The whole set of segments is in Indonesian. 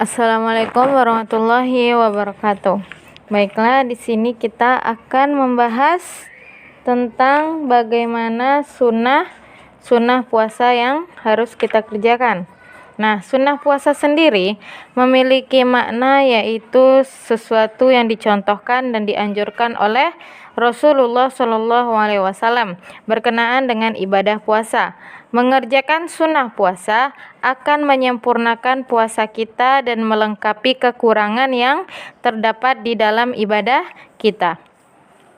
Assalamualaikum warahmatullahi wabarakatuh. Baiklah, di sini kita akan membahas tentang bagaimana sunnah puasa yang harus kita kerjakan. Nah, sunnah puasa sendiri memiliki makna yaitu sesuatu yang dicontohkan dan dianjurkan oleh Rasulullah Shallallahu Alaihi Wasallam berkenaan dengan ibadah puasa. Mengerjakan sunnah puasa akan menyempurnakan puasa kita dan melengkapi kekurangan yang terdapat di dalam ibadah kita.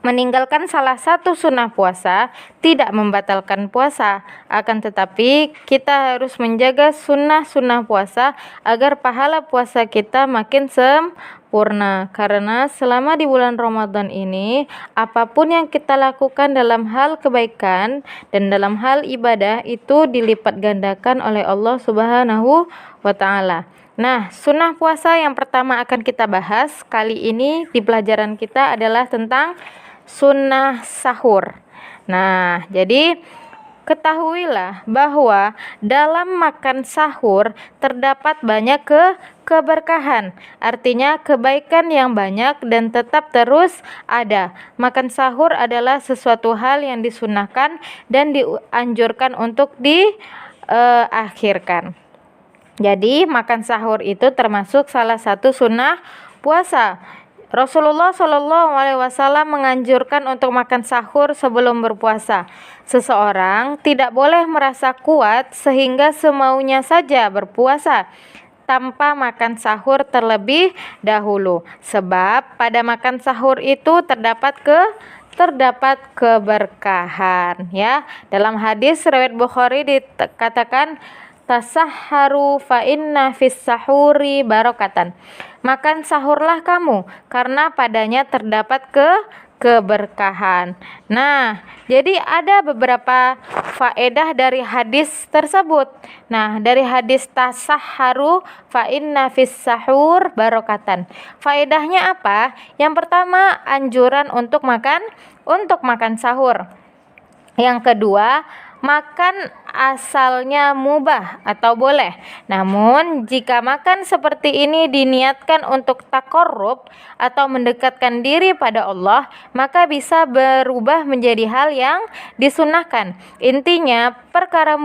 Meninggalkan salah satu sunnah puasa tidak membatalkan puasa, akan tetapi kita harus menjaga sunnah-sunnah puasa agar pahala puasa kita makin sempurna. Karena selama di bulan Ramadan ini, apapun yang kita lakukan dalam hal kebaikan dan dalam hal ibadah itu dilipat gandakan oleh Allah Subhanahu wa Ta'ala. Nah, sunnah puasa yang pertama akan kita bahas kali ini di pelajaran kita adalah tentang sunnah sahur. Nah, jadi ketahuilah bahwa dalam makan sahur terdapat banyak keberkahan, artinya kebaikan yang banyak dan tetap terus ada. Makan sahur adalah sesuatu hal yang disunahkan dan dianjurkan untuk diakhirkan. Jadi makan sahur itu termasuk salah satu sunnah puasa. Rasulullah Shallallahu Alaihi Wasallam menganjurkan untuk makan sahur sebelum berpuasa. Seseorang tidak boleh merasa kuat sehingga semaunya saja berpuasa tanpa makan sahur terlebih dahulu. Sebab pada makan sahur itu terdapat keberkahan, ya. Dalam hadis riwayat Bukhari dikatakan tasahharu fa inna fis sahuri barokatan. Makan sahurlah kamu karena padanya terdapat keberkahan. Nah, jadi ada beberapa faedah dari hadis tersebut. Nah, dari hadis tasahharu fa inna fis sahur barokatan. Faedahnya apa? Yang pertama, anjuran untuk makan sahur. Yang kedua, makan asalnya mubah atau boleh. Namun jika makan seperti ini diniatkan untuk takarrub atau mendekatkan diri pada Allah, maka bisa berubah menjadi hal yang disunahkan. Intinya perkara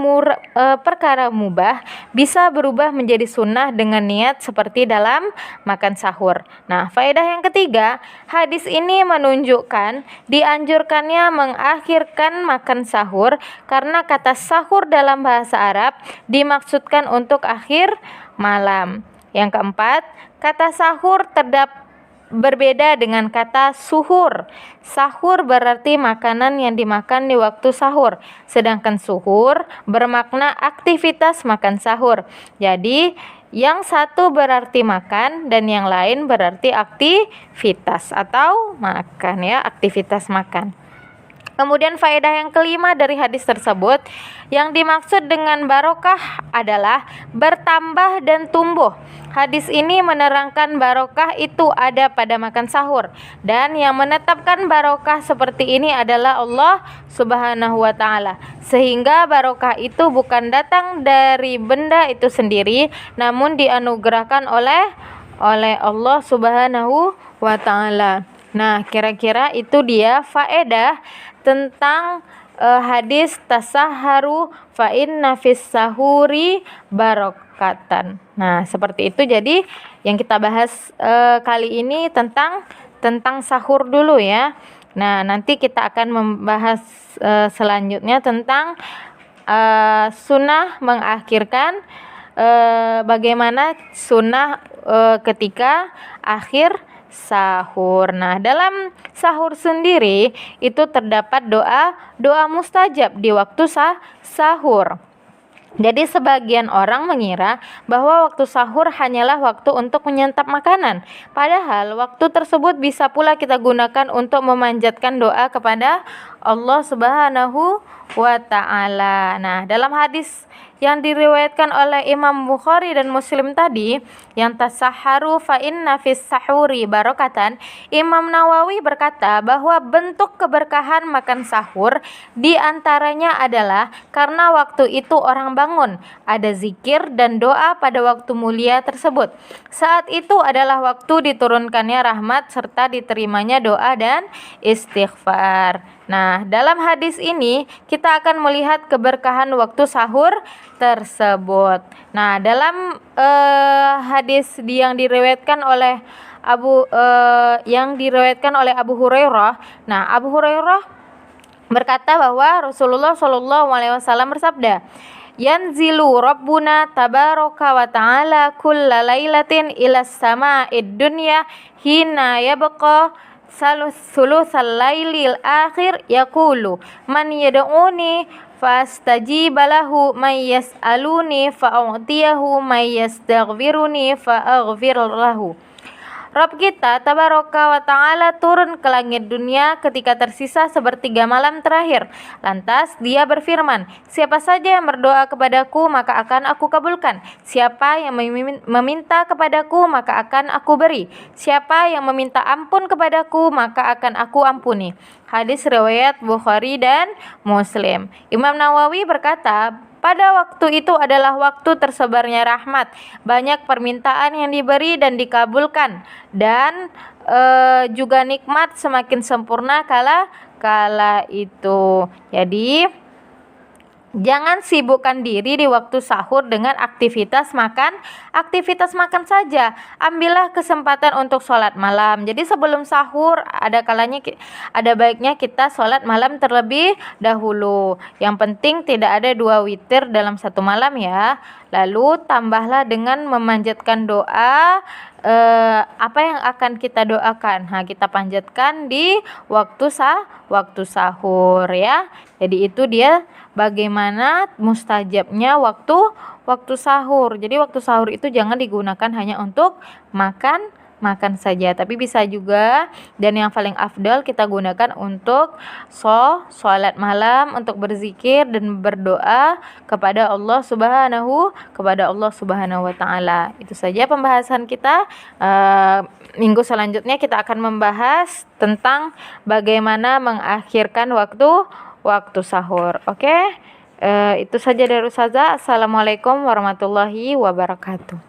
mubah bisa berubah menjadi sunnah dengan niat seperti dalam makan sahur. Nah, faedah yang ketiga, hadis ini menunjukkan dianjurkannya mengakhirkan makan sahur karena kata sahur dalam bahasa Arab dimaksudkan untuk akhir malam. Yang keempat, kata sahur berbeda dengan kata suhur. Sahur berarti makanan yang dimakan di waktu sahur, sedangkan suhur bermakna aktivitas makan sahur. Jadi yang satu berarti makan dan yang lain berarti aktivitas atau makan, ya, aktivitas makan. Kemudian faedah yang kelima dari hadis tersebut, yang dimaksud dengan barokah adalah bertambah dan tumbuh. Hadis ini menerangkan barokah itu ada pada makan sahur, dan yang menetapkan barokah seperti ini adalah Allah Subhanahu wa Ta'ala. Sehingga barokah itu bukan datang dari benda itu sendiri, namun dianugerahkan oleh Allah Subhanahu wa Ta'ala. Nah, kira-kira itu dia faedah tentang hadis tasahharu fa inna fis sahuri barokatan. Nah, seperti itu. Jadi yang kita bahas kali ini tentang sahur dulu, ya. Nah, nanti kita akan membahas selanjutnya tentang sunnah mengakhirkan, bagaimana sunnah ketika akhir sahur. Nah, dalam sahur sendiri itu terdapat doa mustajab di waktu sahur. Jadi sebagian orang mengira bahwa waktu sahur hanyalah waktu untuk menyantap makanan. Padahal waktu tersebut bisa pula kita gunakan untuk memanjatkan doa kepada Allah Subhanahu wa ta'ala. Nah, dalam hadis yang diriwayatkan oleh Imam Bukhari dan Muslim tadi, yang tasahharu fa inna fis sahuri barokatan, Imam Nawawi berkata bahwa bentuk keberkahan makan sahur di antaranya adalah karena waktu itu orang bangun, ada zikir dan doa pada waktu mulia tersebut. Saat itu adalah waktu diturunkannya rahmat serta diterimanya doa dan istighfar. Nah, dalam hadis ini kita akan melihat keberkahan waktu sahur tersebut. Nah, dalam hadis yang diriwayatkan oleh Abu Hurairah. Nah, Abu Hurairah berkata bahwa Rasulullah Shallallahu alaihi wasallam bersabda, "Yanzilu Rabbuna tabaraka wa ta'ala kulla lailatin ilas sama'id dunya hina yabqa sulusal lailil akhir yaqulu man yad'uni fastajiba lahu may yas'aluni fa'utiyahu may yastaghfiruni fa'aghfir lahu." Rabb kita tabaraka wa ta'ala turun ke langit dunia ketika tersisa sepertiga malam terakhir. Lantas dia berfirman, siapa saja yang berdoa kepadaku maka akan aku kabulkan. Siapa yang meminta kepadaku maka akan aku beri. Siapa yang meminta ampun kepadaku maka akan aku ampuni. Hadis riwayat Bukhari dan Muslim. Imam Nawawi berkata, pada waktu itu adalah waktu tersebarnya rahmat, banyak permintaan yang diberi dan dikabulkan, dan juga nikmat semakin sempurna kala itu. Jadi jangan sibukkan diri di waktu sahur dengan aktivitas makan saja. Ambillah kesempatan untuk sholat malam. Jadi sebelum sahur ada baiknya kita sholat malam terlebih dahulu. Yang penting tidak ada 2 witir dalam satu malam ya. Lalu tambahlah dengan memanjatkan doa. Apa yang akan kita doakan? Nah, kita panjatkan di waktu sahur ya. Jadi itu dia bagaimana mustajabnya waktu sahur. Jadi waktu sahur itu jangan digunakan hanya untuk makan saja, tapi bisa juga, dan yang paling afdal kita gunakan untuk sholat malam, untuk berzikir dan berdoa kepada Allah Subhanahu wa ta'ala. Itu saja pembahasan kita. Minggu selanjutnya kita akan membahas tentang bagaimana mengakhirkan waktu sahur. Oke? Itu saja dari Ustazah. Assalamualaikum warahmatullahi wabarakatuh.